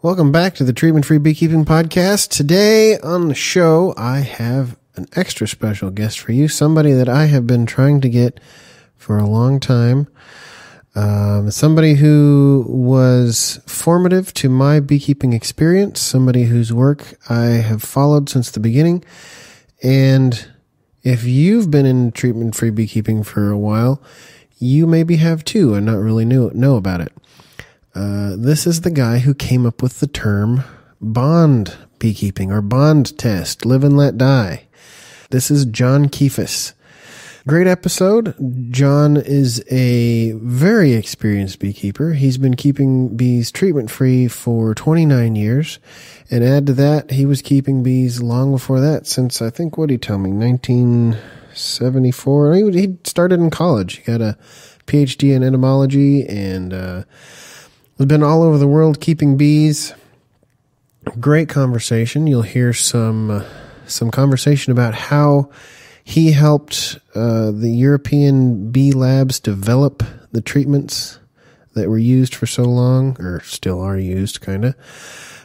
Welcome back to the Treatment-Free Beekeeping Podcast. Today on the show, I have an extra special guest for you, somebody that I have been trying to get for a long time. Somebody who was formative to my beekeeping experience, somebody whose work I have followed since the beginning. And if you've been in treatment-free beekeeping for a while, you maybe have too and not really know about it. This is the guy who came up with the term Bond beekeeping or Bond test, live and let die. This is John Kefuss. Great episode. John is a very experienced beekeeper. He's been keeping bees treatment-free for 29 years. And add to that, he was keeping bees long before that, since I think, what did he tell me, 1974? He started in college. He got a PhD in entomology and has been all over the world keeping bees. Great conversation. You'll hear some conversation about how he helped the European bee labs develop the treatments that were used for so long, or still are used, kind of,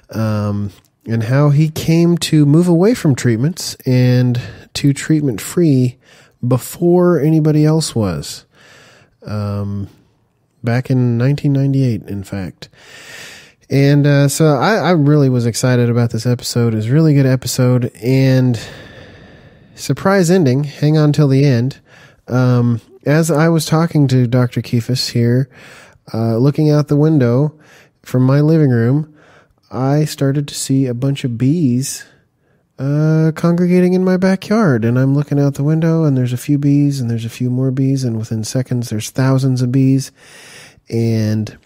and how he came to move away from treatments and to treatment-free before anybody else was. Back in 1998, in fact. And so I really was excited about this episode. It was a really good episode. And surprise ending. Hang on till the end. As I was talking to Dr. Kefuss here, looking out the window from my living room, I started to see a bunch of bees congregating in my backyard. And I'm looking out the window, and there's a few bees, and there's a few more bees, and within seconds there's thousands of bees. And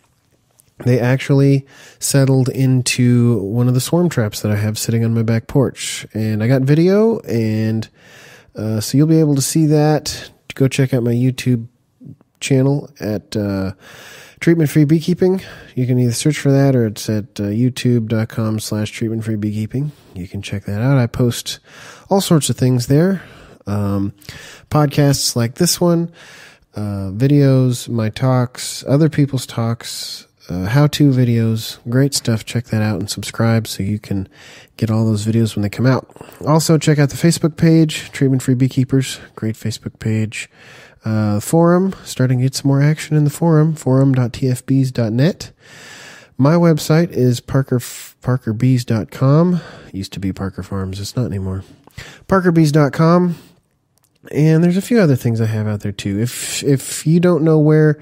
they actually settled into one of the swarm traps that I have sitting on my back porch. And I got video, and so you'll be able to see that. Go check out my YouTube channel at Treatment-Free Beekeeping. You can either search for that, or it's at youtube.com/treatment-free beekeeping. You can check that out. I post all sorts of things there. Podcasts like this one, videos, my talks, other people's talks, how-to videos, great stuff. Check that out and subscribe so you can get all those videos when they come out. Also, check out the Facebook page, Treatment-Free Beekeepers, great Facebook page. Forum, starting to get some more action in the forum.tfbees.net. My website is parkerbees.com. It used to be Parker Farms. It's not anymore. parkerbees.com. And there's a few other things I have out there too. If you don't know where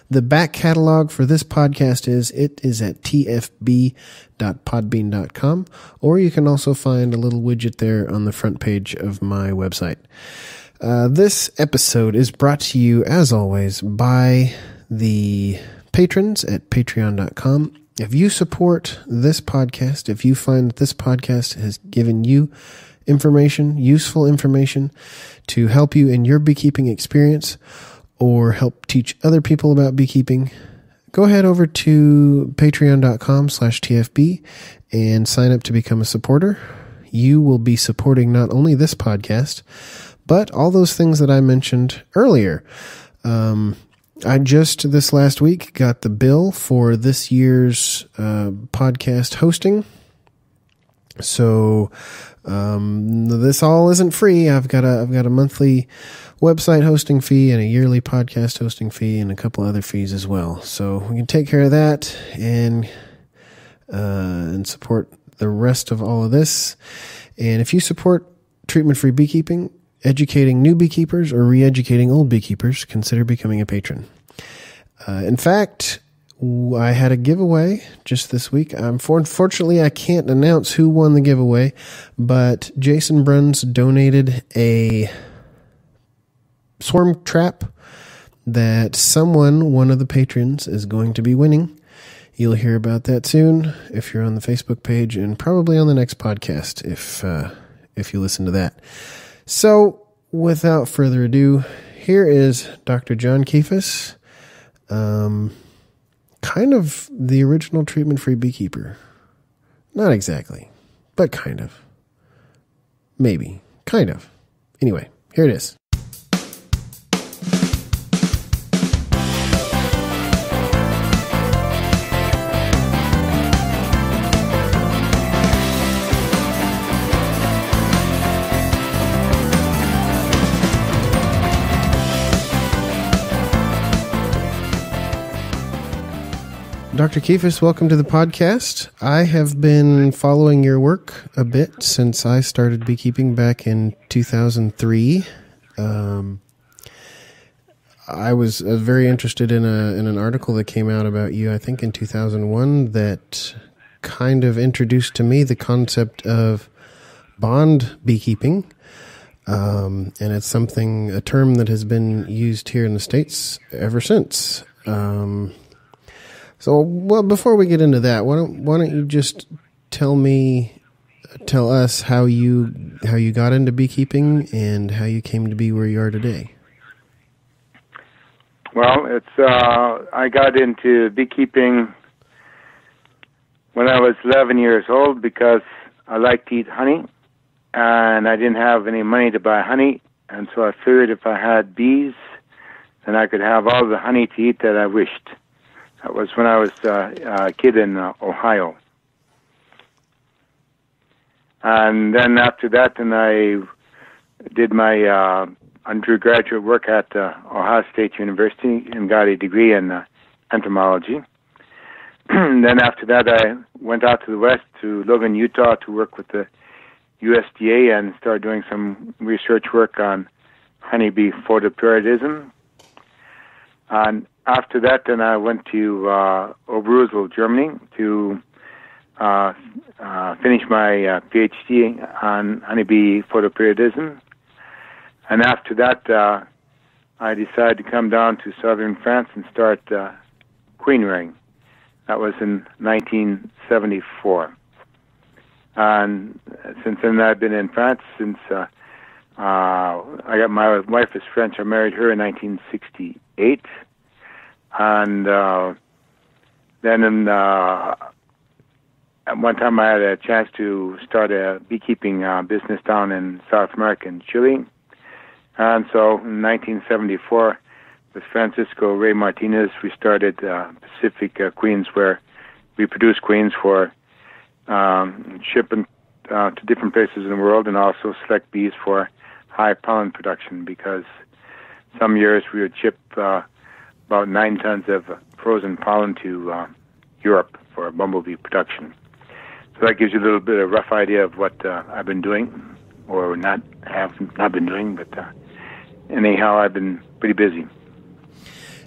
the back catalog for this podcast is, it is at tfb.podbean.com, or you can also find a little widget there on the front page of my website. This episode is brought to you, as always, by the patrons at patreon.com. If you support this podcast, if you find that this podcast has given you information, useful information to help you in your beekeeping experience or help teach other people about beekeeping, go ahead over to patreon.com/TFB and sign up to become a supporter. You will be supporting not only this podcast, but all those things that I mentioned earlier. I just this last week got the bill for this year's podcast hosting. So this all isn't free. I've got a monthly website hosting fee and a yearly podcast hosting fee and a couple other fees as well. So we can take care of that and support the rest of all of this. And if you support treatment-free beekeeping, educating new beekeepers, or re-educating old beekeepers, consider becoming a patron. In fact, I had a giveaway just this week. Unfortunately, I can't announce who won the giveaway, but Jason Bruns donated a swarm trap that one of the patrons, is going to be winning. You'll hear about that soon if you're on the Facebook page, and probably on the next podcast if you listen to that. So, without further ado, here is Dr. John Kefuss, kind of the original treatment-free beekeeper. Not exactly, but kind of. Maybe. Kind of. Anyway, here it is. Dr. Kefuss, welcome to the podcast. I have been following your work a bit since I started beekeeping back in 2003. I was very interested in an article that came out about you, I think in 2001, that kind of introduced to me the concept of bond beekeeping. And it's a term that has been used here in the States ever since. So, before we get into that, why don't you just tell us how you got into beekeeping and how you came to be where you are today? Well, I got into beekeeping when I was 11 years old because I liked to eat honey, and I didn't have any money to buy honey, and so I figured if I had bees, then I could have all the honey to eat that I wished. That was when I was a kid in Ohio. And then after that, then I did my undergraduate work at Ohio State University and got a degree in entomology. Then after that, I went out to the west to Logan, Utah to work with the USDA and started doing some research work on honeybee photoperiodism. And after that, then I went to Oberusel, Germany, to finish my PhD on honeybee photoperiodism. And after that, I decided to come down to southern France and start queen rearing. That was in 1974. And since then, I've been in France since I got my wife is French. I married her in 1968. And then at one time I had a chance to start a beekeeping business down in South America in Chile. And so in 1974, with Francisco Ray Martinez, we started Pacific Queens, where we produce queens for shipping to different places in the world, and also select bees for high pollen production, because some years we would ship about 9 tons of frozen pollen to Europe for bumblebee production. So that gives you a little bit of a rough idea of what I've been doing, or not been doing, but anyhow, I've been pretty busy.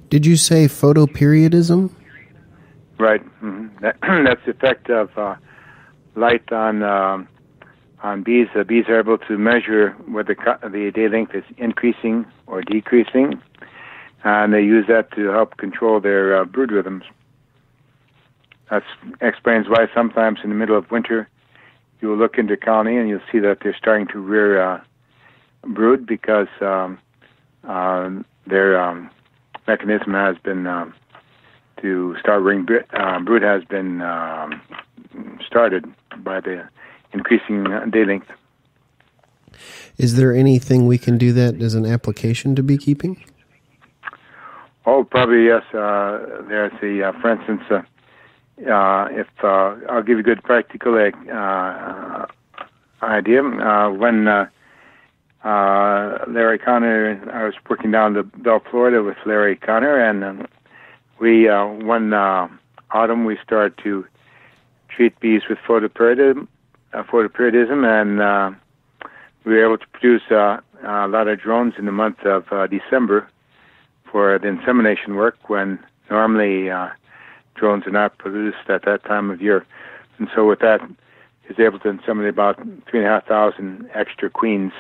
Did you say photoperiodism? Right. Mm-hmm. That's the effect of light on bees. Bees are able to measure whether the day length is increasing or decreasing, and they use that to help control their brood rhythms. That explains why sometimes in the middle of winter you will look into a colony and you'll see that they're starting to rear brood, because their mechanism has been to start rearing brood has been started by the increasing day length. Is there anything we can do that as an application to beekeeping? Oh, probably yes. There's for instance, if I'll give you a good practical idea. When Larry Connor, I was working down to Bell, Florida with Larry Connor, and we one autumn we started to treat bees with photoperiodism, and we were able to produce a lot of drones in the month of December for the insemination work, when normally drones are not produced at that time of year. And so with that, he was able to inseminate about 3,500 extra queens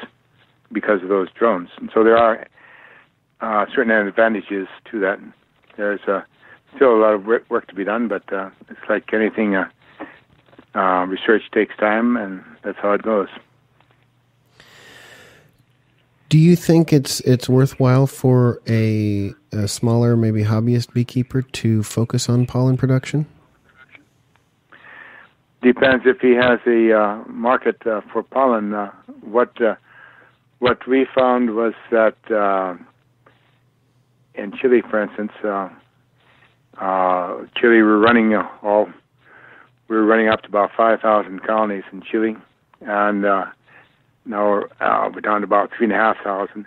because of those drones. And so there are certain advantages to that. There's still a lot of work to be done, but it's like anything, research takes time, and that's how it goes. Do you think it's worthwhile for a smaller, maybe hobbyist beekeeper to focus on pollen production? Depends if he has a market for pollen. What we found was that in Chile, for instance, Chile, we were running up to about 5,000 colonies in Chile, and now we're down to about 3,500.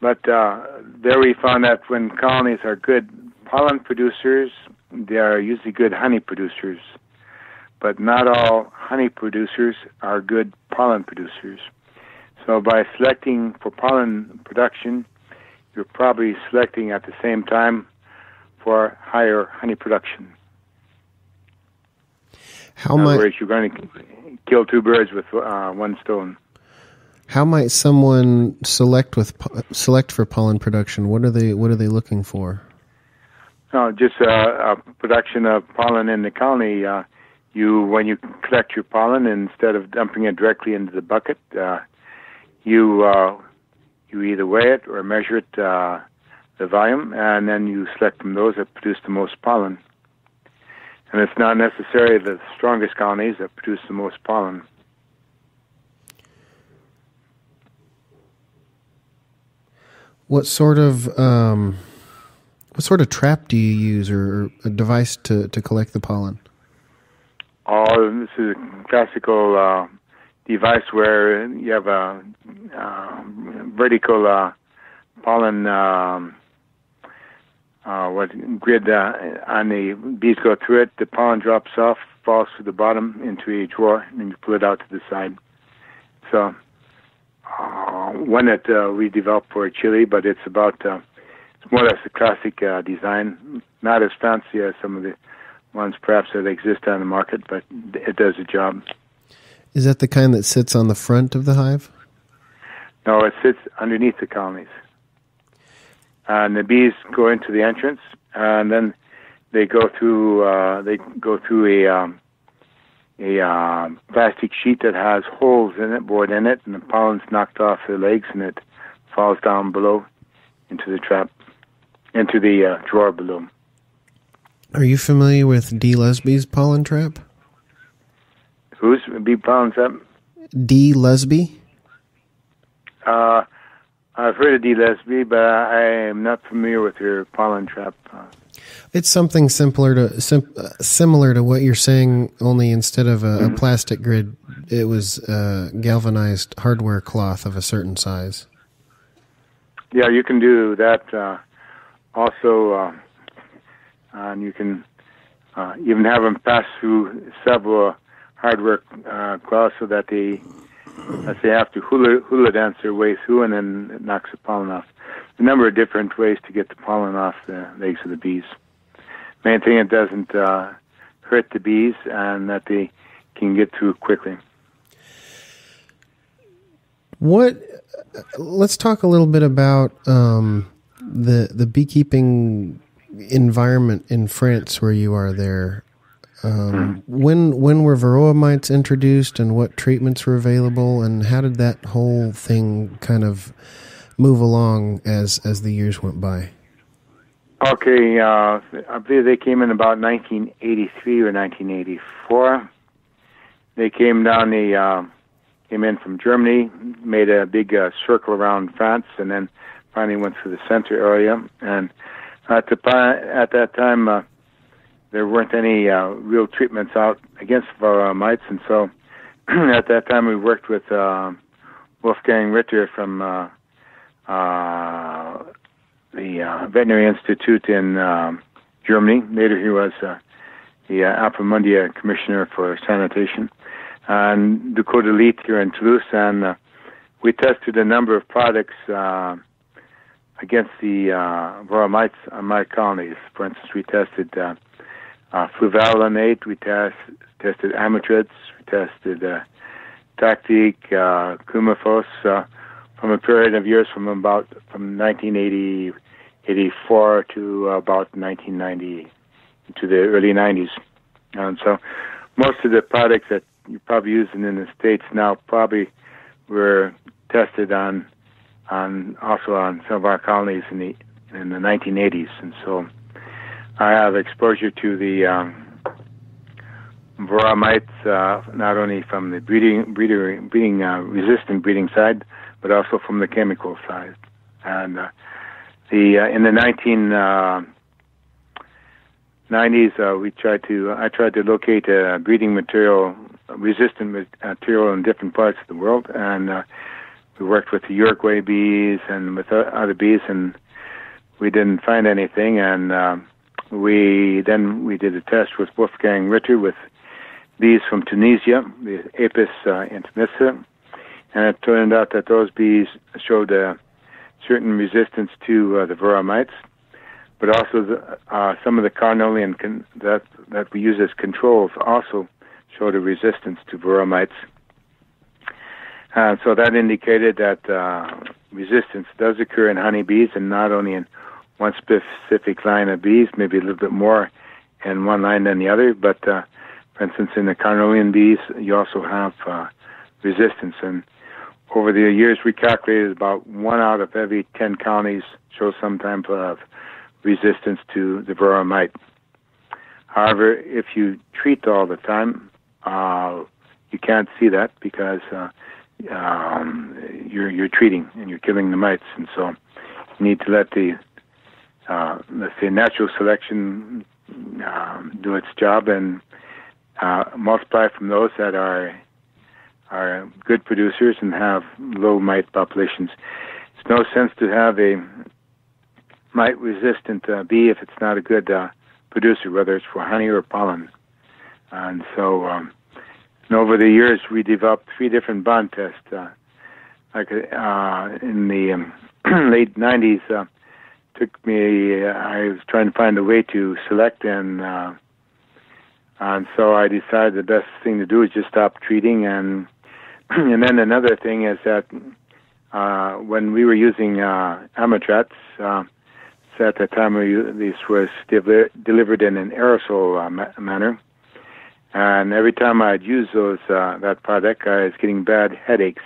But there we found that when colonies are good pollen producers they are usually good honey producers, but not all honey producers are good pollen producers. So by selecting for pollen production, you're probably selecting at the same time for higher honey production. In other words, you're going to kill two birds with one stone. How might someone select for pollen production? What are they looking for? Just a production of pollen in the colony. When you collect your pollen, instead of dumping it directly into the bucket, you either weigh it or measure it, the volume, and then you select from those that produce the most pollen. And it's not necessarily the strongest colonies that produce the most pollen. What sort of trap do you use, or a device to collect the pollen? Oh, this is a classical device where you have a vertical pollen grid on the bees go through it. The pollen drops off, falls to the bottom into a drawer, and then you pull it out to the side. So one that we developed for Chile, but it's about it's more or less a classic design, not as fancy as some of the ones perhaps that exist on the market, but it does the job. Is that the kind that sits on the front of the hive? No, it sits underneath the colonies. And the bees go into the entrance, and then they go through a plastic sheet that has holes in it, bored in it, and the pollen's knocked off the legs, and it falls down below into the trap, into the drawer below. Are you familiar with D. Lesby's pollen trap? Whose bee pollen trap? D. Lesby? I've heard of D. Lesby, but I am not familiar with her pollen trap. It's something similar to what you're saying, only instead of a plastic grid, it was galvanized hardware cloth of a certain size. Yeah, you can do that also, and you can even have them pass through several hardware cloths so that they have to hula dance their way through, and then it knocks the pollen off. A number of different ways to get the pollen off the legs of the bees. Main thing, it doesn't hurt the bees, and that they can get through quickly. Let's talk a little bit about the beekeeping environment in France where you are there. When were varroa mites introduced, and what treatments were available, and how did that whole thing kind of move along as the years went by? Okay, I believe they came in about 1983 or 1984. They came in from Germany, made a big circle around France, and then finally went through the center area. And at that time, there weren't any real treatments out against varroa mites, and so at that time we worked with Wolfgang Ritter from the Veterinary Institute in Germany. Later he was the Alpamundia Commissioner for Sanitation, and Dakota Elite here in Toulouse, and we tested a number of products against the varroa mites on my colonies. For instance, we tested fluvalinate, we tested amitrids, we tested Tactic, Kumafos, from a period of years from 1984 to about 1990, to the early 90s. And so most of the products that you're probably using in the States now probably were tested on also on some of our colonies in the 1980s. And so I have exposure to the varroa mites, not only from the resistant breeding side, but also from the chemical side. And in the 1990s, I tried to locate breeding material, resistant material in different parts of the world, and we worked with the Uruguay bees and with other bees, and we didn't find anything. And we did a test with Wolfgang Ritter with bees from Tunisia, the Apis intimissa, and it turned out that those bees showed a certain resistance to the varroa mites, but also some of the carnelian that we use as controls also showed a resistance to varroa mites. So that indicated that resistance does occur in honeybees, and not only in one specific line of bees, maybe a little bit more in one line than the other, but for instance, in the carnelian bees, you also have resistance. And over the years, we calculated about 1 out of every 10 colonies shows some type of resistance to the varroa mite. However, if you treat all the time, you can't see that because you're treating and you're killing the mites, and so you need to let the let's say natural selection do its job and multiply from those that are good producers and have low mite populations. It's no sense to have a mite-resistant bee if it's not a good producer, whether it's for honey or pollen. And so, and over the years, we developed 3 different bond tests. In the late 90s, I was trying to find a way to select, and so I decided the best thing to do is just stop treating. And then another thing is that when we were using Amitrats, so at that time this was delivered in an aerosol manner, and every time I'd use that product, I was getting bad headaches.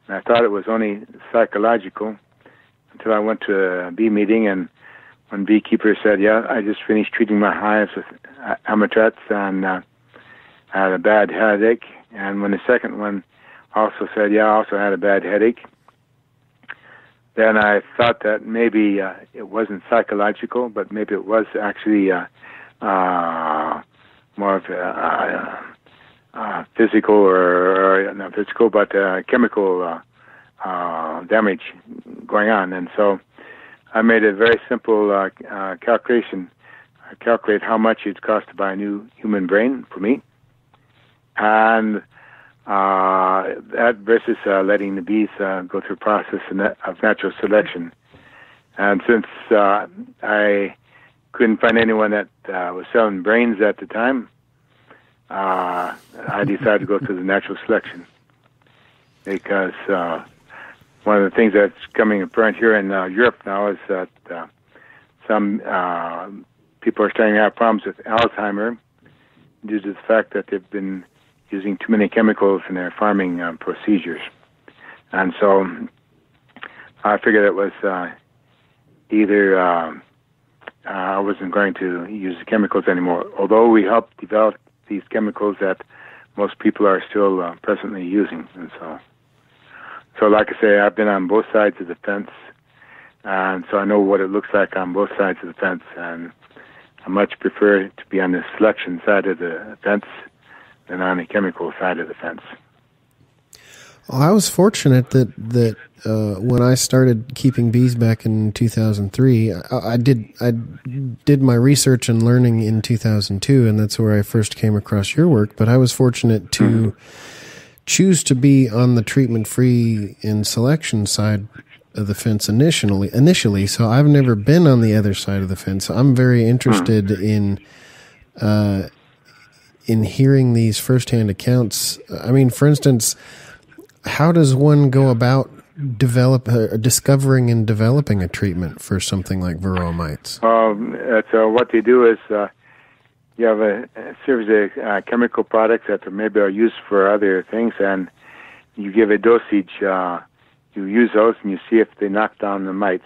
And I thought it was only psychological until I went to a bee meeting, and one beekeeper said, "Yeah, I just finished treating my hives with Amitrats and I had a bad headache." And when the second one also said, "Yeah, I also had a bad headache," then I thought that maybe it wasn't psychological, but maybe it was actually more of a physical, or not physical, but chemical damage going on. And so I made a very simple calculation. I calculate how much it cost to buy a new human brain for me, and that versus letting the bees go through a process of natural selection. And since I couldn't find anyone that was selling brains at the time, I decided to go through the natural selection, because one of the things that's coming apparent here in Europe now is that some people are starting to have problems with Alzheimer due to the fact that they've been using too many chemicals in their farming procedures. And so I figured it was either I wasn't going to use the chemicals anymore, although we helped develop these chemicals that most people are still presently using. And so like I say, I've been on both sides of the fence, and so I know what it looks like on both sides of the fence, and I much prefer to be on the selection side of the fence than on the chemical side of the fence. Well, I was fortunate that when I started keeping bees back in 2003, I did my research and learning in 2002, and that's where I first came across your work. But I was fortunate to choose to be on the treatment-free and selection side of the fence initially. So I've never been on the other side of the fence. I'm very interested in hearing these firsthand accounts. I mean, for instance, how does one go about discovering and developing a treatment for something like varroa mites? So what they do is you have a series of chemical products that maybe are used for other things, and you give a dosage. You use those and you see if they knock down the mites.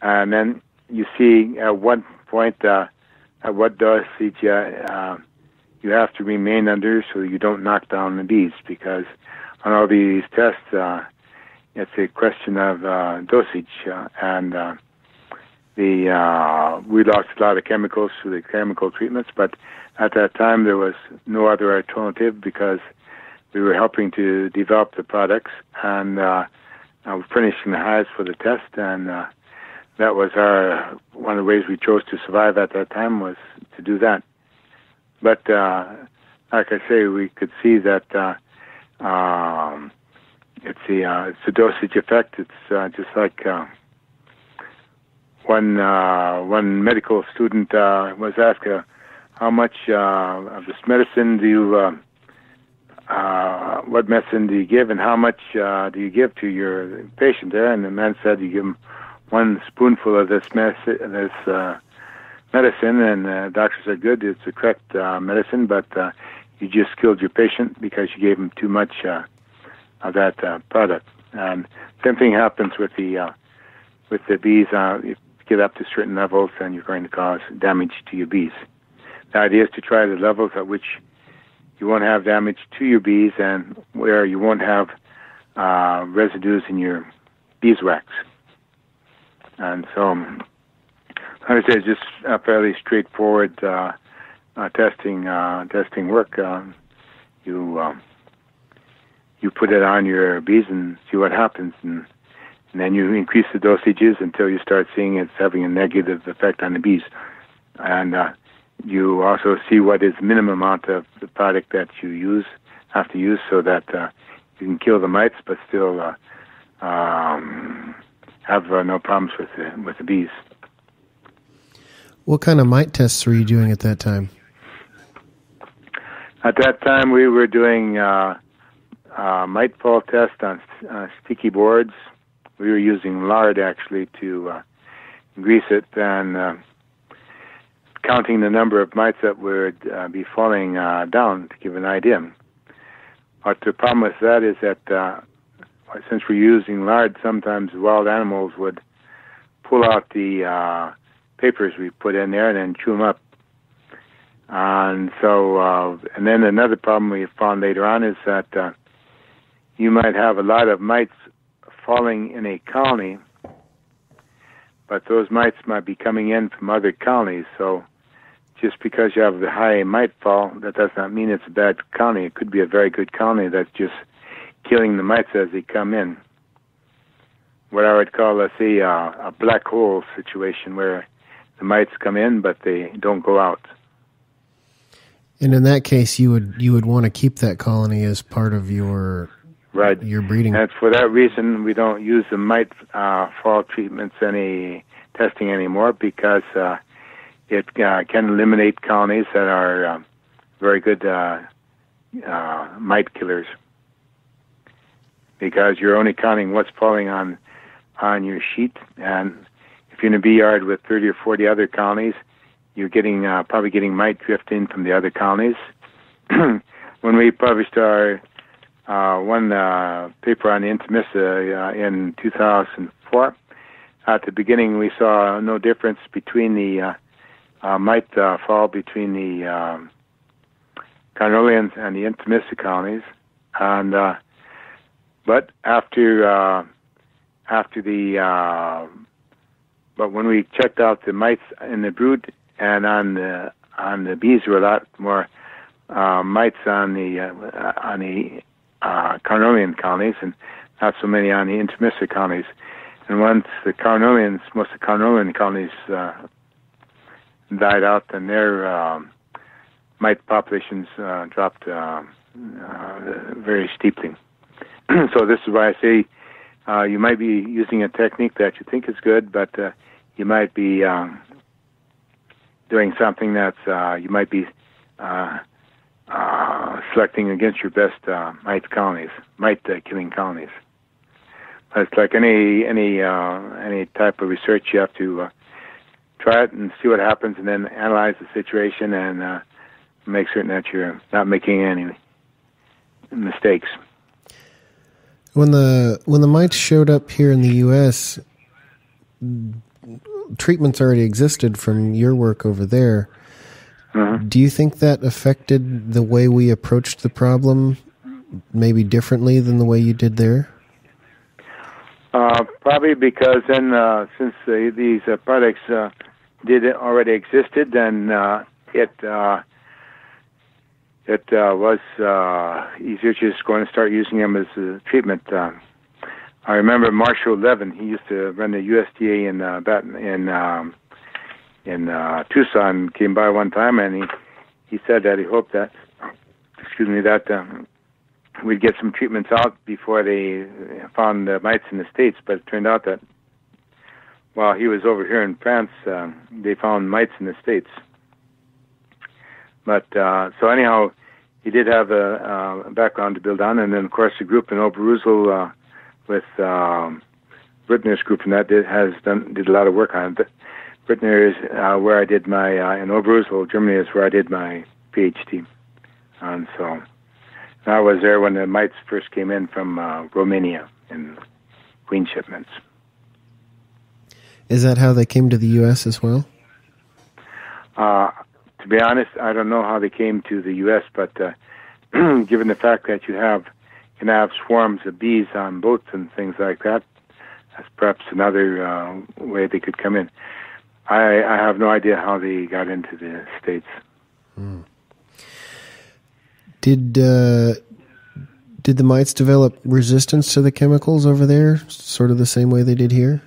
And then you see at what point, at what dosage you have to remain under so you don't knock down the bees, because on all these tests, it's a question of dosage, and we lost a lot of chemicals through the chemical treatments, but at that time there was no other alternative because we were helping to develop the products, and finishing the hives for the test, and that was one of the ways we chose to survive at that time was to do that. But like I say, we could see that it's the dosage effect. It's just like one medical student was asked, how much of this medicine do you, what medicine do you give, and how much do you give to your patient there? And the man said, you give him one spoonful of this medicine, and the doctor said, good, it's the correct medicine, but you just killed your patient because you gave him too much of that product. And same thing happens with the bees. If you get up to certain levels, then you're going to cause damage to your bees. The idea is to try the levels at which you won't have damage to your bees and where you won't have residues in your beeswax. And so, I would say it's just a fairly straightforward testing work. You put it on your bees and see what happens, and then you increase the dosages until you start seeing it's having a negative effect on the bees. And you also see what is the minimum amount of the product that you have to use, so that you can kill the mites, but still have no problems with the bees. What kind of mite tests were you doing at that time? At that time, we were doing mite fall test on sticky boards. We were using lard, actually, to grease it, and counting the number of mites that would be falling down to give an idea. But the problem with that is that since we're using lard, sometimes wild animals would pull out the papers we put in there and then chew them up. And so, and then another problem we found later on is that you might have a lot of mites falling in a colony, but those mites might be coming in from other colonies. So just because you have the high mite fall, that does not mean it's a bad colony. It could be a very good colony that's just killing the mites as they come in. What I would call, let's say, a black hole situation where the mites come in, but they don't go out. And in that case, you would want to keep that colony as part of your breeding. And for that reason, we don't use the mite fall treatments testing anymore, because it can eliminate colonies that are very good mite killers, because you're only counting what's falling on your sheet. And if you're in a bee yard with 30 or 40 other colonies, you're probably getting mite drift in from the other colonies. When we published our one paper on the Intimissa in 2004, at the beginning we saw no difference between the mite fall between the Carnolians and the Intimissa colonies, and but but when we checked out the mites in the brood and on the bees, there were a lot more mites on the Carnolian colonies, and not so many on the Intimissa colonies. And once most of the Carnolian colonies died out, then their mite populations dropped very steeply. So this is why I say you might be using a technique that you think is good, but you might be doing something that's you might be selecting against your best mite killing colonies. But it's like any type of research. You have to try it and see what happens, and then analyze the situation and make certain that you're not making any mistakes. When the mites showed up here in the U.S., treatments already existed from your work over there. Mm-hmm. Do you think that affected the way we approached the problem maybe differently than the way you did there? Probably because then, since these products already existed, then it was easier just going to start using them as a treatment. I remember Marshall Levin. He used to run the USDA in Tucson. Came by one time, and he said that he hoped that, we'd get some treatments out before they found mites in the States. But it turned out that while he was over here in France, they found mites in the States. But so anyhow, he did have a background to build on, and then of course the group in Oberusel with Brittner's group, and that did a lot of work on it. Brittner is where I did my in Oberusel, Germany, is where I did my PhD, and so I was there when the mites first came in from Romania in queen shipments. Is that how they came to the U.S. as well? To be honest, I don't know how they came to the U.S., but given the fact that you can have swarms of bees on boats and things like that, that's perhaps another way they could come in. I have no idea how they got into the States. Hmm. Did the mites develop resistance to the chemicals over there, sort of the same way they did here?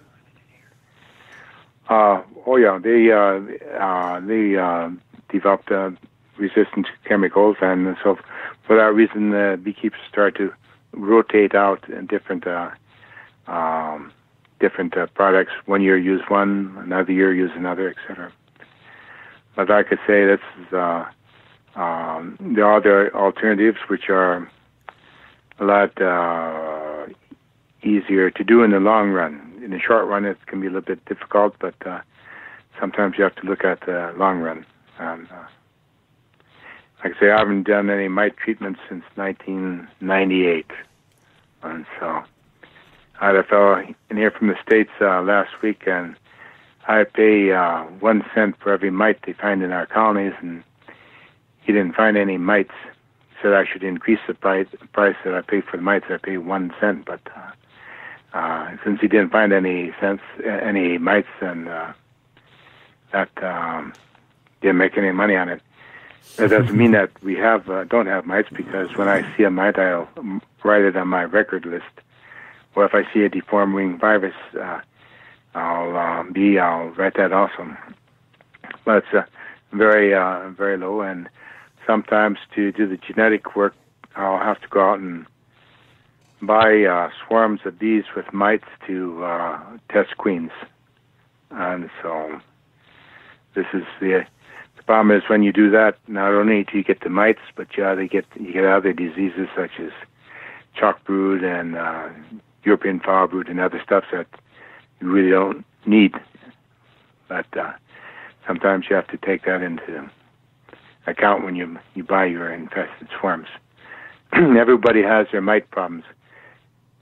Oh yeah, they developed resistance to chemicals, and so for that reason, the beekeepers start to rotate out in different products. One year use one, another year use another, etc. But like I say, this is there are other alternatives which are a lot easier to do in the long run. In the short run, it can be a little bit difficult, but sometimes you have to look at the long run. And like I say, I haven't done any mite treatments since 1998, and so I had a fellow in here from the States last week, and I pay 1 cent for every mite they find in our colonies, and he didn't find any mites. He said I should increase the price that I pay for the mites. I pay 1 cent, but since he didn't find any mites, and that didn't make any money on it. That doesn't mean that we don't have mites, because when I see a mite, I'll write it on my record list. Or if I see a deformed wing virus, I'll write that also. But it's very low, and sometimes to do the genetic work, I'll have to go out and buy swarms of bees with mites to test queens. And so this is the problem is when you do that, not only do you get the mites, but you get other diseases such as chalk brood and European foul brood and other stuff that you really don't need. But sometimes you have to take that into account when you buy your infested swarms. Everybody has their mite problems.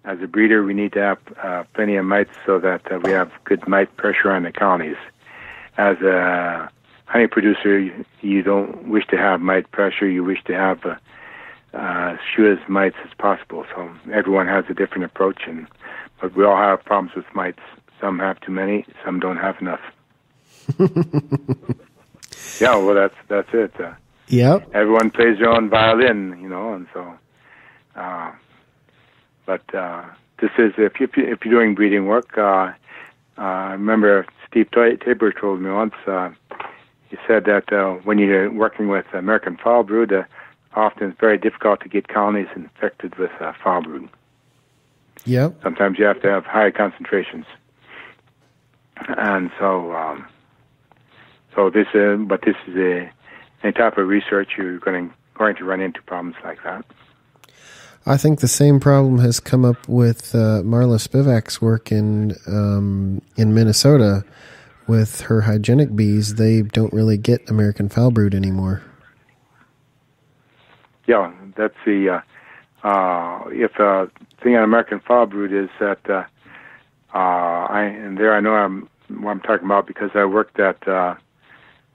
As a breeder, we need to have plenty of mites so that we have good mite pressure on the colonies. As a honey producer, you don't wish to have mite pressure. You wish to have few as mites as possible. So everyone has a different approach, but we all have problems with mites. Some have too many, some don't have enough. Yeah, well, that's it. Yep. Everyone plays their own violin, and so. But this is if you're doing breeding work. I remember Steve Tabor told me once. He said that when you're working with American foul brood, often it's very difficult to get colonies infected with foul brood. Yep. Sometimes you have to have high concentrations, and so this is any type of research you're going to run into problems like that. I think the same problem has come up with Marla Spivak's work in Minnesota with her hygienic bees. They don't really get American foul brood anymore. Yeah, that's the thing on American foul brood is that I know what I'm talking about because I worked at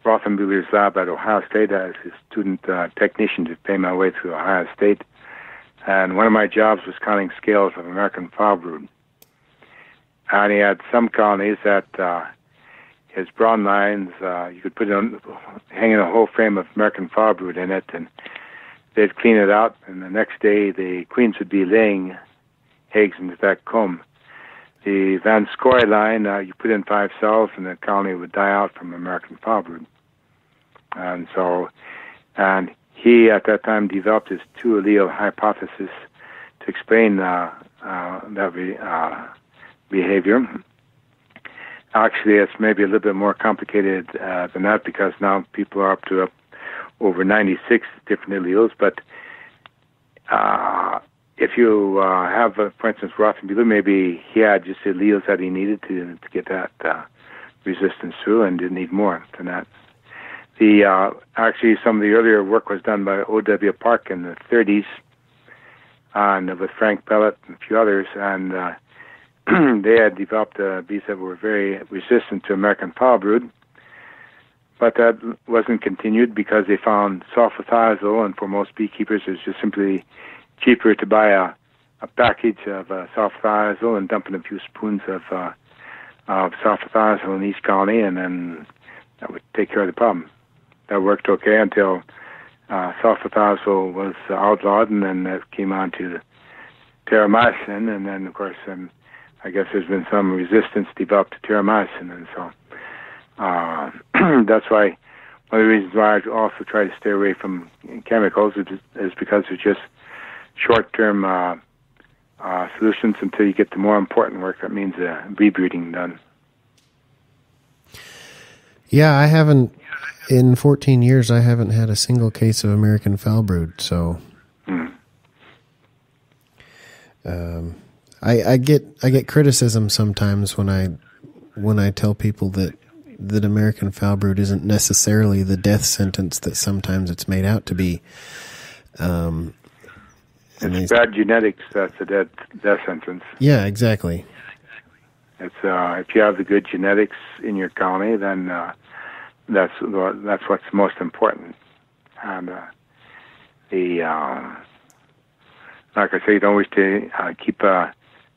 Rothenbüller's lab at Ohio State as a student technician to pay my way through Ohio State. And one of my jobs was counting scales of American foul brood. And he had some colonies that his brown lines, you could hang in a whole frame of American foul brood in it, and they'd clean it out, and the next day the queens would be laying eggs into that comb. the Van Scoy line, you put in 5 cells and the colony would die out from American foulbrood. And he at that time developed his 2-allele hypothesis to explain that behavior. Actually, it's maybe a little bit more complicated than that, because now people are up to over 96 different alleles. But if you have, for instance, Rothenbuehler, maybe he had just the alleles that he needed to get that resistance through, and didn't need more than that. Actually, some of the earlier work was done by O.W. Park in the 30s, and with Frank Bellet and a few others, and they had developed bees that were very resistant to American foulbrood, but that wasn't continued because they found sulfathiazole, and for most beekeepers it's just simply cheaper to buy a package of sulfathiazole and dump in a few spoons of sulfathiazole in each colony, and then that would take care of the problem. That worked okay until sulfathiazole was outlawed, and then it came on to terramycin, and then, of course, I guess there's been some resistance developed to terramycin, and so that's why one of the reasons why I also try to stay away from chemicals is because they're just short-term solutions until you get the more important work. That means rebreeding done. Yeah, I haven't, in 14 years, I haven't had a single case of American foulbrood, so I get criticism sometimes when I tell people that American foulbrood isn't necessarily the death sentence that sometimes it's made out to be. It's bad genetics that's a death sentence. Yeah, exactly. It's if you have the good genetics in your colony, then that's what's most important. And like I say, you don't wish to keep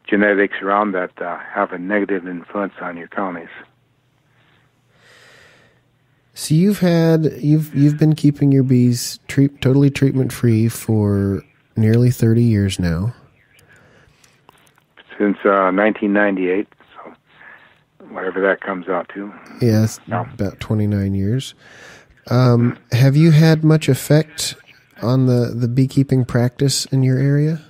genetics around that have a negative influence on your colonies. So you've been keeping your bees totally treatment free for nearly 30 years now. Since 1998, so whatever that comes out to. Yes, about 29 years. Have you had much effect on the beekeeping practice in your area?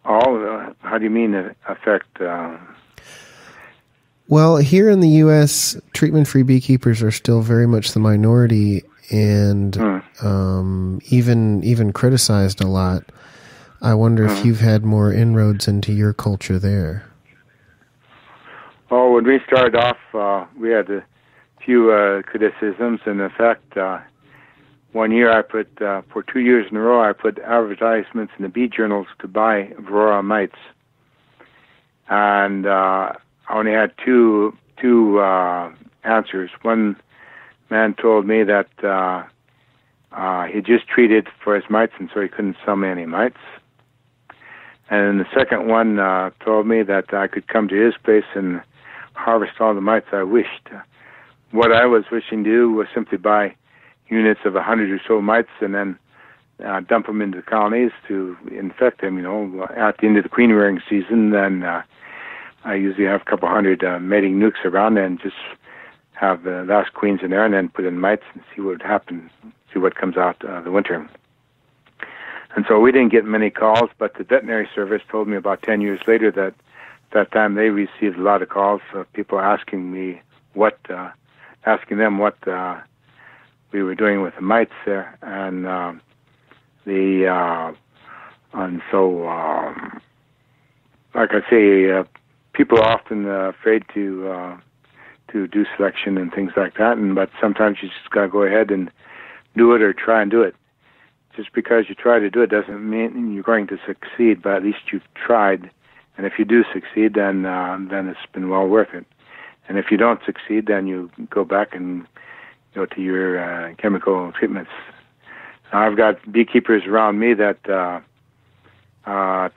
How do you mean affect? Well, here in the U.S., treatment-free beekeepers are still very much the minority, and even criticized a lot. I wonder if you've had more inroads into your culture there. Oh, when we started off, we had a few criticisms. And in fact, one year I put, for 2 years in a row, I put advertisements in the bee journals to buy Varroa mites. And I only had two answers. One man told me that he just treated for his mites, and so he couldn't sell me any mites. And the second one told me that I could come to his place and harvest all the mites I wished. What I was wishing to do was simply buy units of 100 or so mites and then dump them into the colonies to infect them. At the end of the queen rearing season, then I usually have a couple hundred mating nukes around and just have the last queens in there and then put in mites and see what would happen, see what comes out the winter. And so we didn't get many calls, but the veterinary service told me about 10 years later that time they received a lot of calls of people asking me asking them what we were doing with the mites there, and like I say, people are often afraid to do selection and things like that, but sometimes you just gotta go ahead and do it or try and do it. Just because you try to do it doesn't mean you're going to succeed, but at least you've tried. And if you do succeed, then it's been well worth it. And if you don't succeed, then you go back and go to your chemical treatments. Now, I've got beekeepers around me that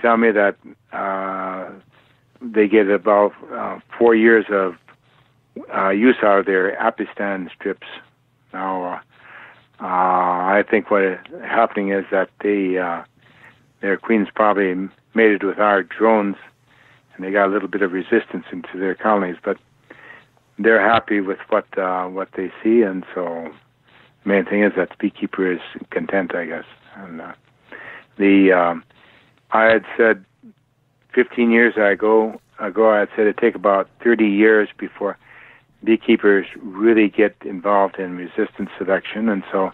tell me that they get about 4 years of use out of their Apistan strips. Now, I think what is happening is that their queens probably mated with our drones and they got a little bit of resistance into their colonies, but they're happy with what they see, and so the main thing is that the beekeeper is content, I guess. And I had said 15 years ago, I had said it'd take about 30 years before beekeepers really get involved in resistance selection, and so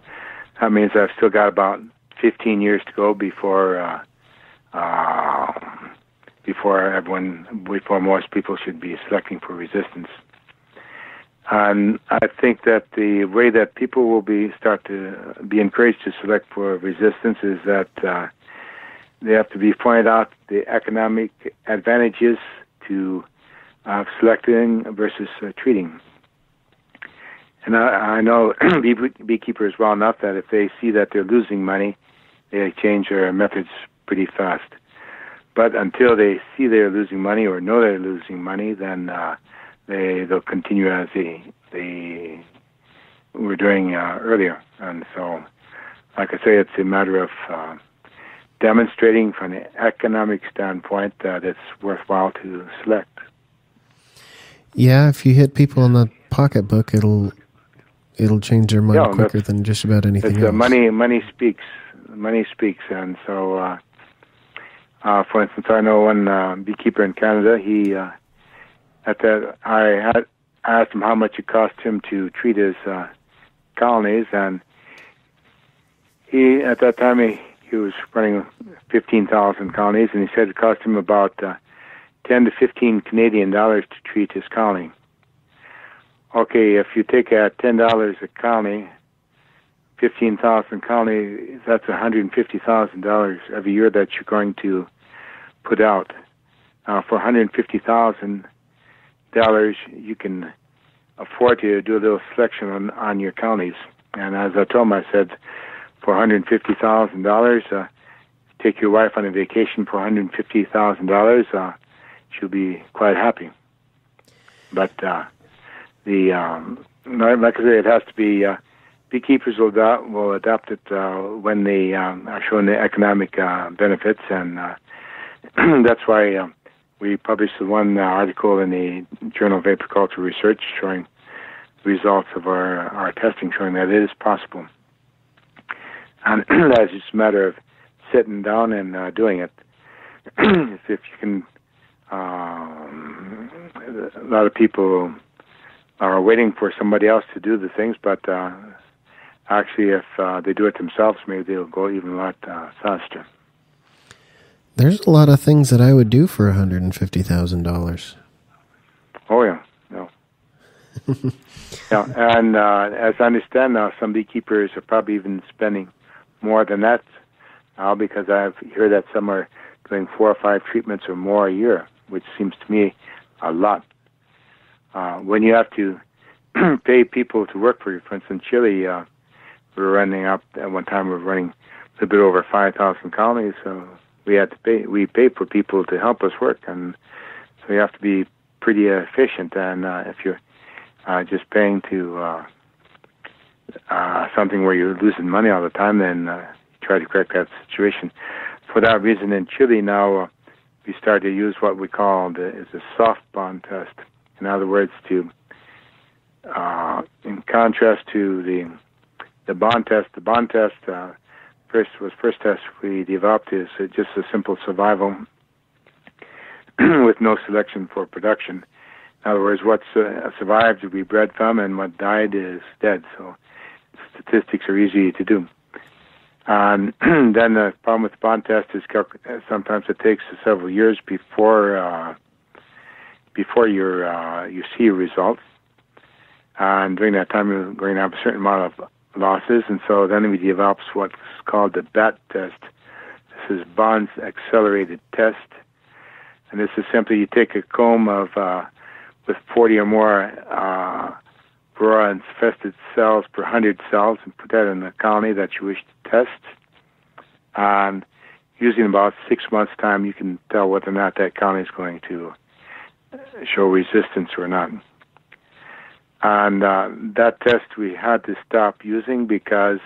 that means I've still got about 15 years to go before most people should be selecting for resistance. And I think that the way that people will start to be encouraged to select for resistance is that they have to be pointed out the economic advantages to selecting versus treating. And I know beekeepers well enough that if they see that they're losing money, they change their methods pretty fast. But until they see they're losing money or know they're losing money, then they'll continue as they were doing earlier. And so, like I say, it's a matter of demonstrating from an economic standpoint that it's worthwhile to select. Yeah, if you hit people in the pocketbook, it'll change their mind quicker than just about anything else. Money speaks. Money speaks, and so, for instance, I know one beekeeper in Canada. I had asked him how much it cost him to treat his colonies, and at that time he was running 15,000 colonies, and he said it cost him about 10 to 15 Canadian dollars to treat his colony. Okay, if you take $10 a colony, 15,000 colonies, that's $150,000 every year that you're going to put out. For $150,000, you can afford to do a little selection on your colonies. And as I told him, I said, for $150,000, take your wife on a vacation for $150,000, she'll be quite happy. But like I say, it has to be. Beekeepers will adopt it when they are showing the economic benefits, and that's why we published one article in the Journal of Apiculture Research showing results of our testing, showing that it is possible. And that's just a matter of sitting down and doing it. If you can, a lot of people are waiting for somebody else to do the things, but actually, if they do it themselves, maybe they'll go even a lot faster. There's a lot of things that I would do for $150,000. Oh, yeah. No. Yeah, and as I understand now, some beekeepers are probably even spending more than that now, because I've heard that some are doing 4 or 5 treatments or more a year, which seems to me a lot. When you have to pay people to work for you, for instance, Chile, we were running up at one time. We were running a little bit over 5,000 colonies, so we had to pay. We paid for people to help us work, and so you have to be pretty efficient. And if you're just paying to something where you're losing money all the time, then try to correct that situation. For that reason, in Chile now, we started to use what we call the soft bond test. In other words, in contrast to the bond test, first test we developed is just a simple survival with no selection for production. In other words, what survived will be bred from, and what died is dead. So statistics are easy to do. And then the problem with the bond test is sometimes it takes several years before you see results. And during that time, you're going to have a certain amount of losses, and so then we developed what's called the BAT test. This is Bond's accelerated test, and this is simply you take a comb of with 40 or more varroa-infested cells per 100 cells and put that in a colony that you wish to test. And using about 6 months' time, you can tell whether or not that colony is going to show resistance or not. And that test we had to stop using because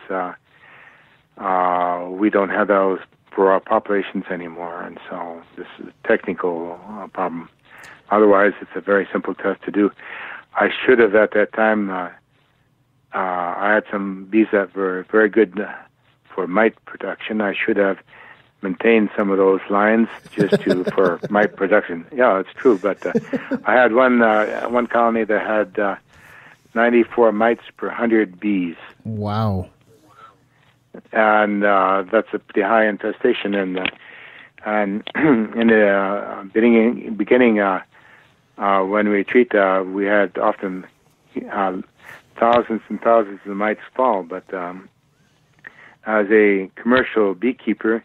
we don't have those for our populations anymore, and so this is a technical problem. Otherwise, it's a very simple test to do. I should have at that time. I had some bees that were very good for mite production. I should have maintained some of those lines just for mite production. Yeah, it's true. But I had one colony that had 94 mites per 100 bees. Wow. And that's a pretty high infestation. And in the beginning when we treat, we had often thousands and thousands of mites fall. But as a commercial beekeeper,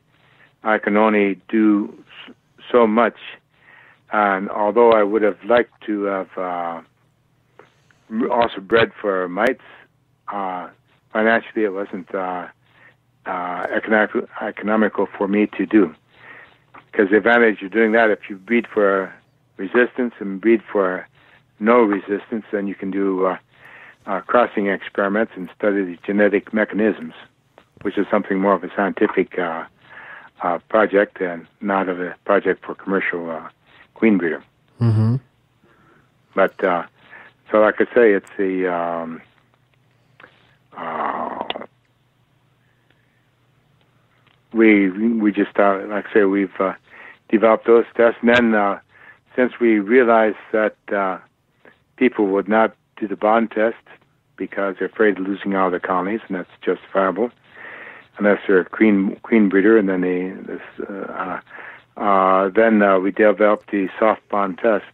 I can only do so much. And although I would have liked to have also bred for mites, financially it wasn't economical for me to do. Because the advantage of doing that, if you breed for resistance and breed for no resistance, then you can do crossing experiments and study the genetic mechanisms, which is something more of a scientific project and not of a project for commercial queen breeder. Mm-hmm. But so, like I say, it's the we just like I say, we've developed those tests, and then since we realized that people would not do the bond test because they're afraid of losing all their colonies, and that's justifiable unless they're a queen breeder, and then then we developed the soft bond test.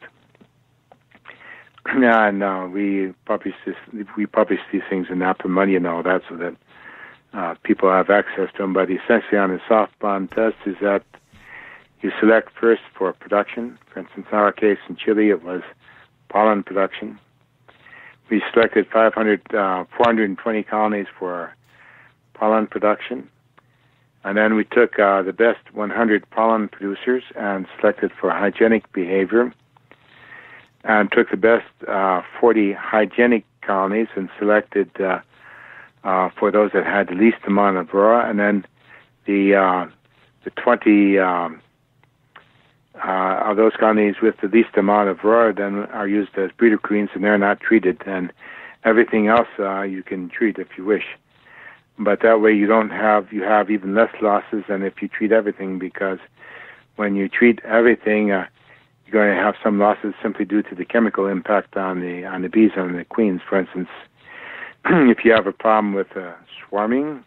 And we publish these things in Napa Money and all that, so that people have access to them. But essentially, on the soft bond test, is that you select first for production. For instance, in our case in Chile, it was pollen production. We selected 420 colonies for pollen production, and then we took the best 100 pollen producers and selected for hygienic behavior, and took the best 40 hygienic colonies and selected for those that had the least amount of varroa, and then the 20 of those colonies with the least amount of varroa then are used as breeder queens, and they're not treated. And everything else you can treat if you wish, but that way you have even less losses than if you treat everything, because when you treat everything, you're going to have some losses simply due to the chemical impact on the bees and the queens. For instance, if you have a problem with swarming,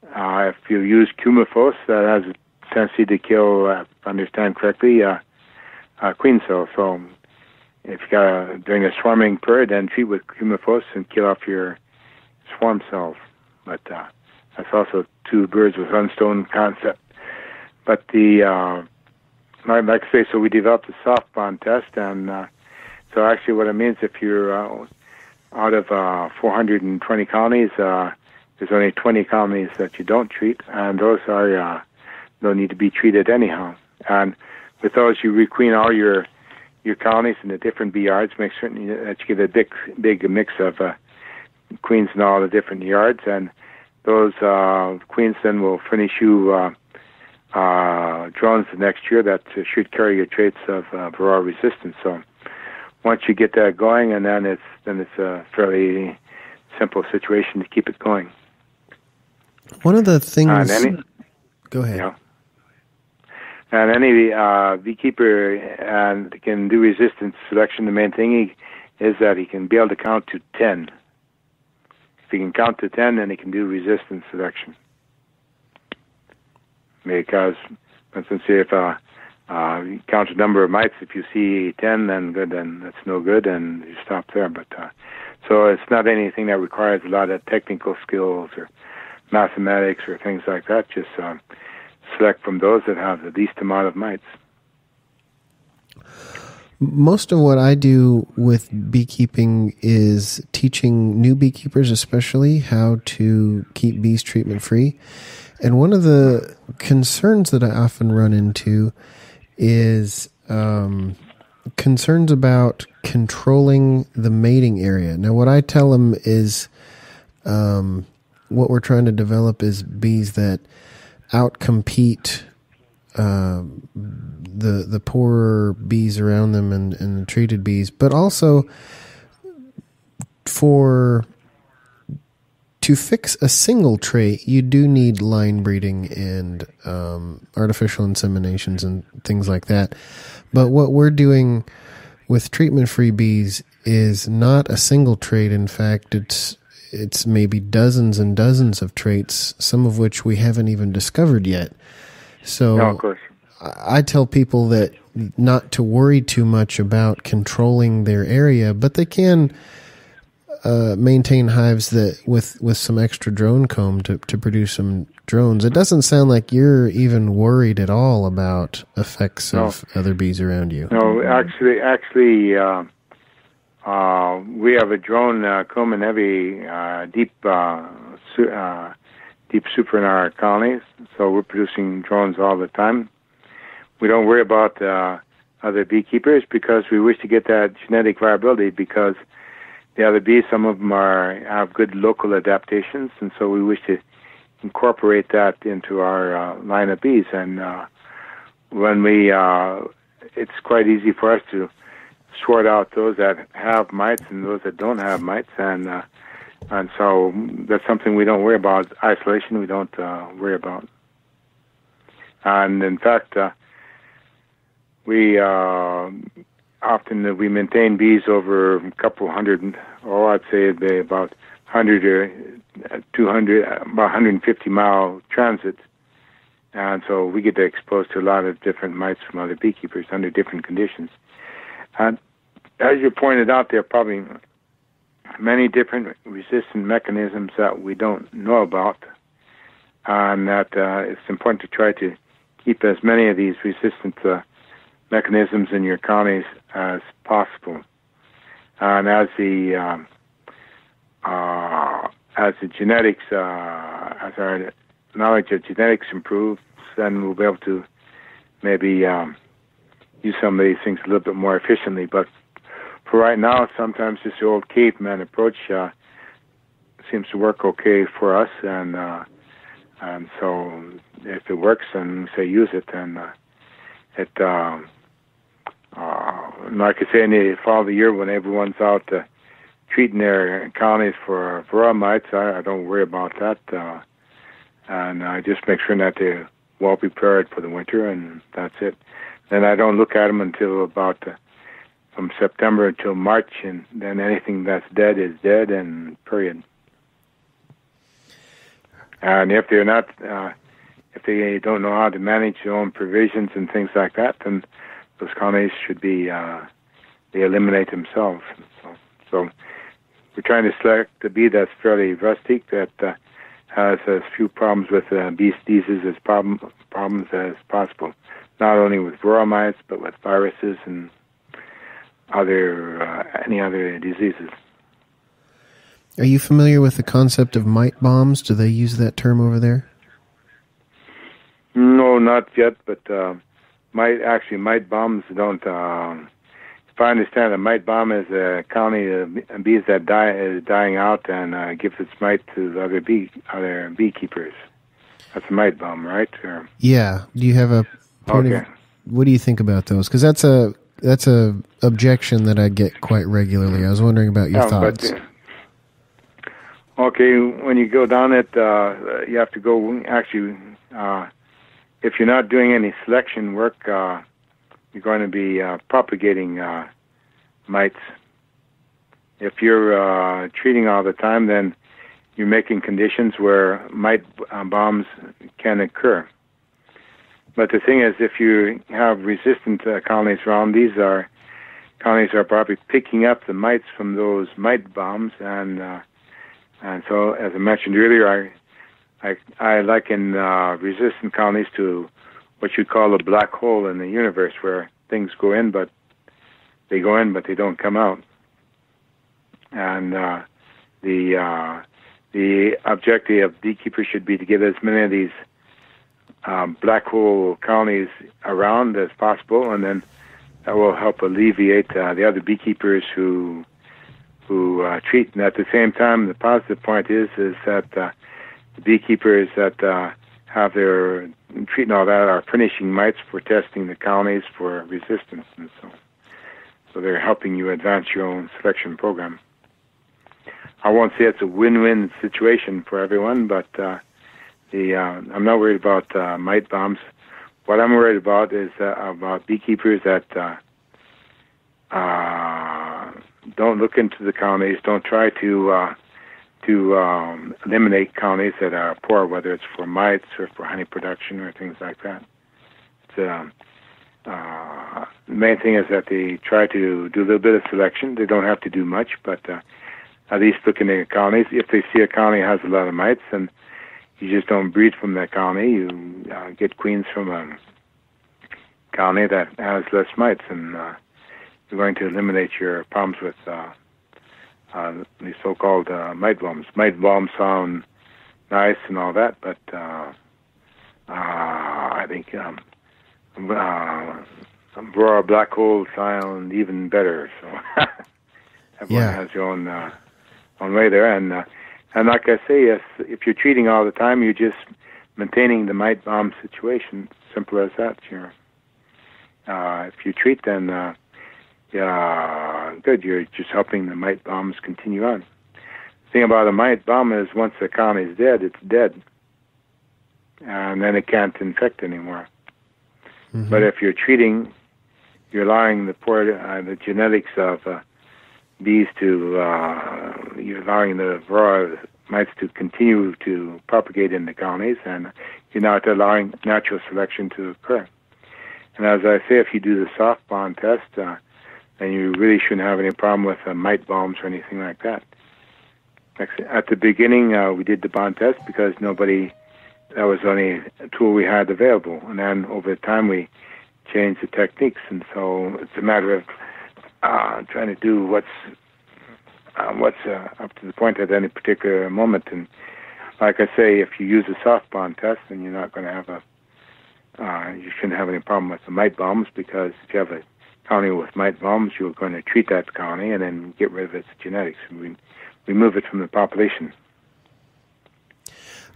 if you use Kefuss, that has a tendency to kill, if I understand correctly, queen cells. So if you got during a swarming period, then treat with Kefuss and kill off your swarm cells. But that's also two birds with one stone concept. But like I say, so we developed a soft bond test, and so actually what it means, if you're out of 420 colonies, there's only 20 colonies that you don't treat, and those are don't need to be treated anyhow. And with those, you requeen all your colonies in the different bee yards, make certain that you get a big mix of queens in all the different yards, and those queens then will furnish you drones the next year that should carry your traits of varroa resistance. So once you get that going, and then it's a fairly simple situation to keep it going. One of the things. Go ahead. Yeah. And any beekeeper can do resistance selection. The main thing is that he can be able to count to 10. If he can count to 10, then he can do resistance selection. Because, for instance, if you count the number of mites, if you see 10, then good, then that's no good, and you stop there. But so it's not anything that requires a lot of technical skills or mathematics or things like that. Just select from those that have the least amount of mites. Most of what I do with beekeeping is teaching new beekeepers, especially, how to keep bees treatment free. And one of the concerns that I often run into is concerns about controlling the mating area. Now, what I tell them is what we're trying to develop is bees that outcompete the poorer bees around them and the treated bees, but also to fix a single trait, you do need line breeding and artificial inseminations and things like that. But what we're doing with treatment-free bees is not a single trait. In fact, it's maybe dozens and dozens of traits, some of which we haven't even discovered yet. So no, of course. I tell people that not to worry too much about controlling their area, but they can maintain hives that with some extra drone comb to produce some drones. It doesn't sound like you're even worried at all about effects of other bees around you. No, actually, we have a drone comb in every deep super in our colonies, so we're producing drones all the time. We don't worry about other beekeepers because we wish to get that genetic viability, because the other bees, some of them have good local adaptations, and so we wish to incorporate that into our line of bees. And when it's quite easy for us to sort out those that have mites and those that don't have mites, and so that's something we don't worry about. Isolation, we don't worry about. And in fact, we often we maintain bees over a couple hundred, I'd say it'd be about 100 or 200, about 150 mile transit. And so we get exposed to a lot of different mites from other beekeepers under different conditions. And as you pointed out, there are probably many different resistant mechanisms that we don't know about, and that it's important to try to keep as many of these resistant mechanisms in your colonies as possible. And as the genetics, as our knowledge of genetics improves, then we'll be able to maybe use some of these things a little bit more efficiently. But for right now, sometimes this old caveman approach seems to work okay for us, and so if it works and say use it, then it. Like I say, in the fall of the year when everyone's out treating their colonies for varroa mites, I don't worry about that, and I just make sure that they're well prepared for the winter, and that's it. Then I don't look at them until about from September until March, and then anything that's dead is dead, and period. And if they're not, if they don't know how to manage their own provisions and things like that, then those colonies should be, they eliminate themselves. So we're trying to select the bee that's fairly rustic, that has as few problems with bee diseases as problems as possible, not only with varroa mites, but with viruses and any other diseases. Are you familiar with the concept of mite bombs? Do they use that term over there? No, not yet, but mite bombs don't. If I understand, a mite bomb is a colony of bees that is dying out and gives its mite to the other beekeepers. That's a mite bomb, right? Or, yeah. Do you have a point of, what do you think about those? Because that's a objection that I get quite regularly. I was wondering about your thoughts. Okay, when you go down it, you have to go actually. If you're not doing any selection work, you're going to be propagating mites. If you're treating all the time, then you're making conditions where mite bombs can occur. But the thing is, if you have resistant colonies around, these colonies are probably picking up the mites from those mite bombs, and so, as I mentioned earlier, I liken resistant colonies to what you call a black hole in the universe, where things go in, but they don't come out. And the objective of beekeepers should be to get as many of these black hole colonies around as possible, and then that will help alleviate the other beekeepers who treat. And at the same time, the positive point is that the beekeepers that have their treating all that are finishing mites for testing the colonies for resistance, and so they're helping you advance your own selection program. I won't say it's a win-win situation for everyone, but I'm not worried about mite bombs. What I'm worried about is about beekeepers that don't look into the colonies, don't try to eliminate colonies that are poor, whether it's for mites or for honey production or things like that. The main thing is that they try to do a little bit of selection. They don't have to do much, but at least looking at colonies. If they see a colony has a lot of mites, and you just don't breed from that colony, you get queens from a colony that has less mites, and you're going to eliminate your problems with the so-called mite bombs. Mite bombs sound nice and all that, but I think raw black holes sound even better. So everyone has your own way there, and like I say, if you're treating all the time, you're just maintaining the mite bomb situation. Simple as that. If you treat, then good. You're just helping the mite bombs continue on. The thing about a mite bomb is once the colony is dead, it's dead, and then it can't infect anymore. Mm-hmm. But if you're treating, you're allowing the genetics of bees to, you're allowing the raw mites to continue to propagate in the colonies, and you're not allowing natural selection to occur. And as I say, if you do the soft bond test, then you really shouldn't have any problem with mite bombs or anything like that. At the beginning, we did the bond test because that was the only tool we had available. And then over time, we changed the techniques. And so it's a matter of trying to do what's up to the point at any particular moment. And like I say, if you use a soft bond test, then you're not going to have you shouldn't have any problem with the mite bombs, because if you have a colony with mite bombs, you're going to treat that colony and then get rid of its genetics. Remove it from the population.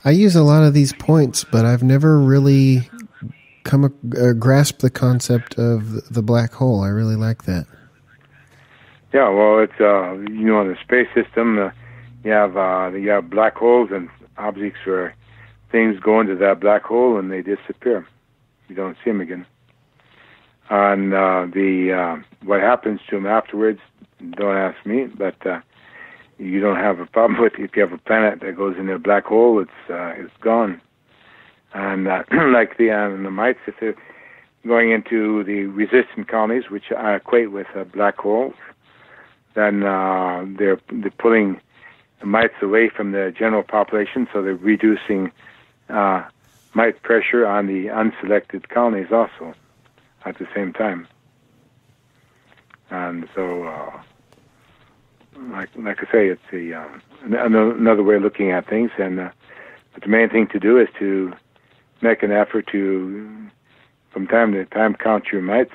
I use a lot of these points, but I've never really grasped the concept of the black hole. I really like that. Yeah, well, it's in the space system, you have black holes and objects where things go into that black hole and they disappear. You don't see them again. And what happens to them afterwards, don't ask me, but you don't have a problem with it. If you have a planet that goes into a black hole, it's gone. And like the mites, if they're going into the resistant colonies, which I equate with black holes, then they're pulling the mites away from the general population, so they're reducing mite pressure on the unselected colonies also at the same time. And so, like I say, it's another way of looking at things. And but the main thing to do is to make an effort to, from time to time, count your mites.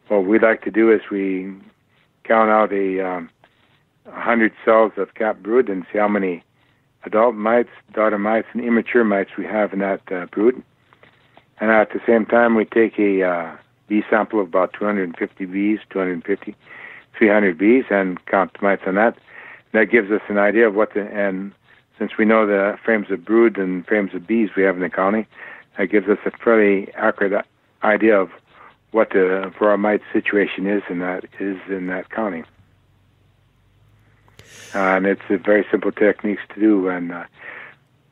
What we like to do is we count out 100 cells of capped brood and see how many adult mites, daughter mites, and immature mites we have in that brood. And at the same time, we take a bee sample of about 250 bees, 300 bees, and count the mites on that. That gives us an idea of and since we know the frames of brood and frames of bees we have in the colony, that gives us a fairly accurate idea of what the raw mite situation is in that colony. And it's a very simple techniques to do. And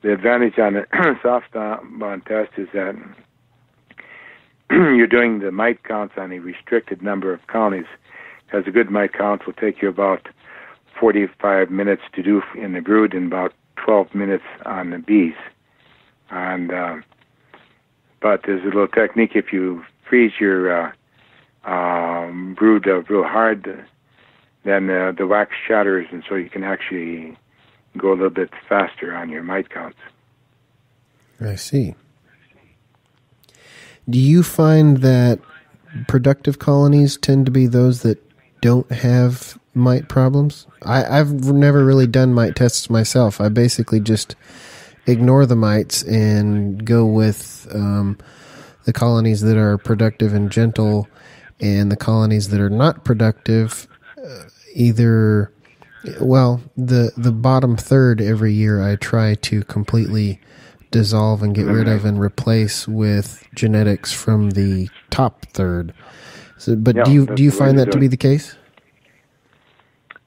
the advantage on the soft bond test is that you're doing the mite counts on a restricted number of colonies, because a good mite count will take you about 45 minutes to do in the brood and about 12 minutes on the bees. And but there's a little technique. If you freeze your brood real hard, then the wax shatters, and so you can actually go a little bit faster on your mite counts. I see. Do you find that productive colonies tend to be those that don't have mite problems? I've never really done mite tests myself. I basically just ignore the mites and go with the colonies that are productive and gentle, and the colonies that are not productive, the bottom third every year I try to completely dissolve and get rid of and replace with genetics from the top third. So, but do you find that to be the case?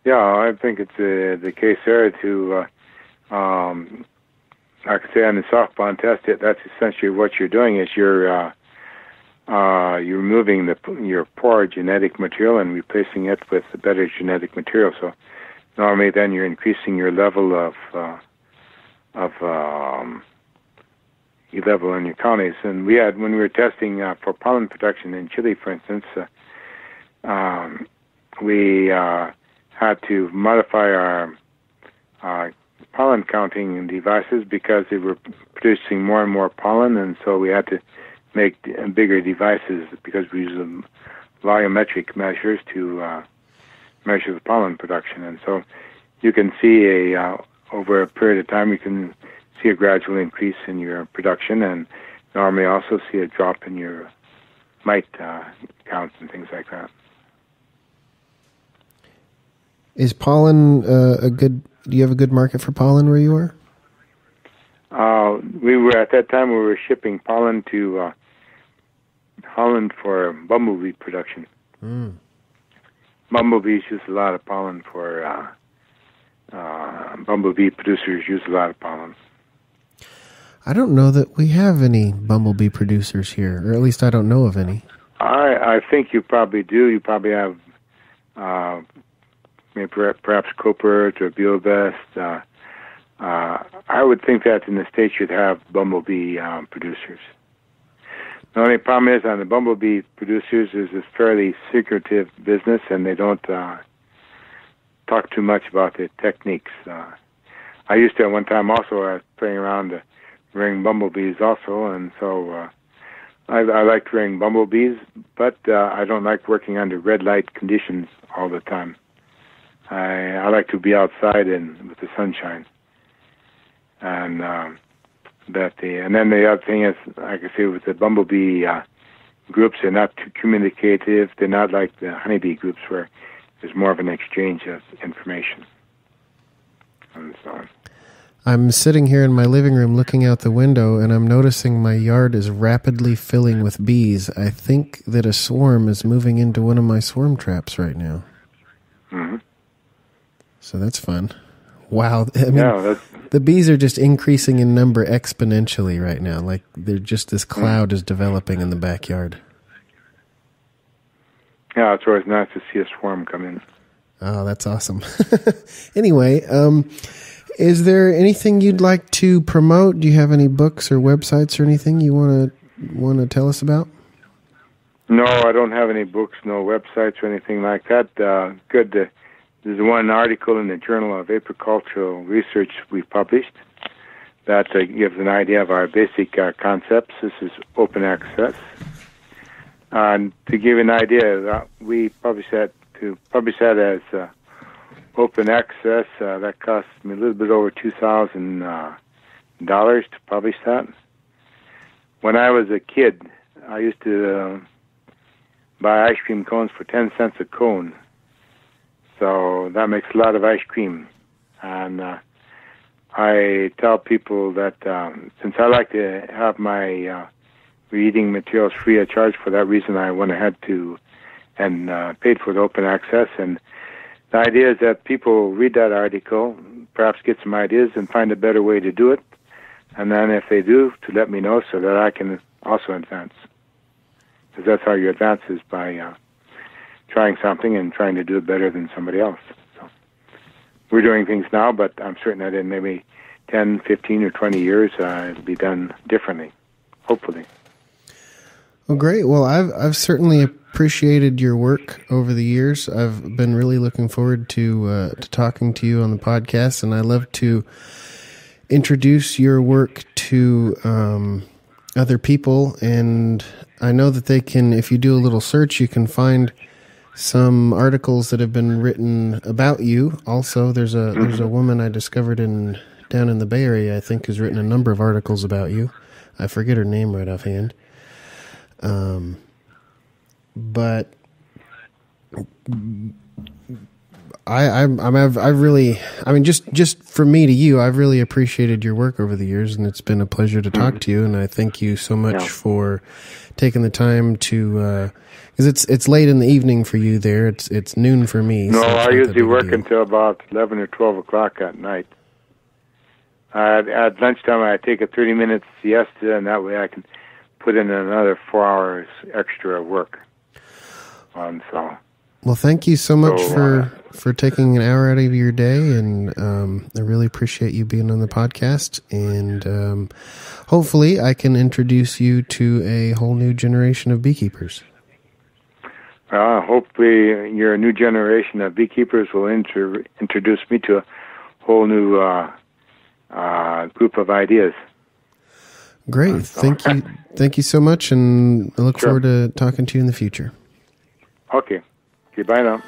Yeah, I think it's the case there to, like I say, on the soft bond test, that's essentially what you're doing is you're removing your poor genetic material and replacing it with the better genetic material. So normally then you're increasing your level of level in your colonies. And when we were testing for pollen production in Chile, for instance, we had to modify our pollen counting devices because they were producing more and more pollen, and so we had to make bigger devices because we use volumetric measures to measure the pollen production. And so you can see over a period of time, you can see a gradual increase in your production, and normally also see a drop in your mite counts and things like that. Is pollen do you have a good market for pollen where you are? At that time we were shipping pollen to Holland for bumblebee production. Bumblebees use a lot of pollen for bumblebee producers use a lot of pollen. I don't know that we have any bumblebee producers here, or at least I don't know of any. I think you probably do. You probably have maybe perhaps Copert or Biobest. I would think that in the States you'd have bumblebee producers. The only problem is on the bumblebee producers is it's fairly secretive business, and they don't talk too much about the techniques. I used to at one time also playing around rearing bumblebees also, and so I liked rearing bumblebees, but I don't like working under red light conditions all the time. I like to be outside and with the sunshine, and and then the other thing is, like I say, with the bumblebee groups, they're not too communicative. They're not like the honeybee groups where there's more of an exchange of information and so on. I'm sitting here in my living room looking out the window, and I'm noticing my yard is rapidly filling with bees. I think that a swarm is moving into one of my swarm traps right now. Mm-hmm. So that's fun. Wow. I mean, the bees are just increasing in number exponentially right now. Like they're just, this cloud is developing in the backyard. Yeah, it's always nice to see a swarm come in. Oh, that's awesome. Anyway, is there anything you'd like to promote? Do you have any books or websites or anything you want to tell us about? No, I don't have any books, no websites or anything like that. Good. There's one article in the Journal of Apicultural Research we published that gives an idea of our basic concepts. This is open access. To give an idea, we publish that as open access. That cost me a little bit over $2,000 to publish that. When I was a kid, I used to buy ice cream cones for 10 cents a cone. So that makes a lot of ice cream. And I tell people that since I like to have my reading materials free of charge, for that reason I went ahead and paid for the open access. And the idea is that people read that article, perhaps get some ideas and find a better way to do it. And then if they do, to let me know so that I can also advance. Because that's how you advance, is by trying something and trying to do it better than somebody else. So we're doing things now, but I'm certain that in maybe 10, 15, or 20 years, it'll be done differently, hopefully. Well, great. Well, I've certainly appreciated your work over the years. I've been really looking forward to talking to you on the podcast, and I love to introduce your work to other people. And I know that they can, if you do a little search, you can find some articles that have been written about you. Also, there's a woman I discovered in down in the Bay Area, I think, has written a number of articles about you. I forget her name right offhand. But I've really, I mean, just from me to you, I've really appreciated your work over the years, and it's been a pleasure to talk to you. And I thank you so much for taking the time to, because it's late in the evening for you there. It's noon for me. No, so I usually work until about 11 or 12 o'clock at night. At lunchtime, I take a 30-minute siesta, and that way I can put in another 4 hours extra work. Well, thank you so much for taking an hour out of your day, and I really appreciate you being on the podcast. And hopefully, I can introduce you to a whole new generation of beekeepers. Hopefully, your new generation of beekeepers will introduce me to a whole new group of ideas. Great. Thank you so much, and I look forward to talking to you in the future. Okay. Bye now.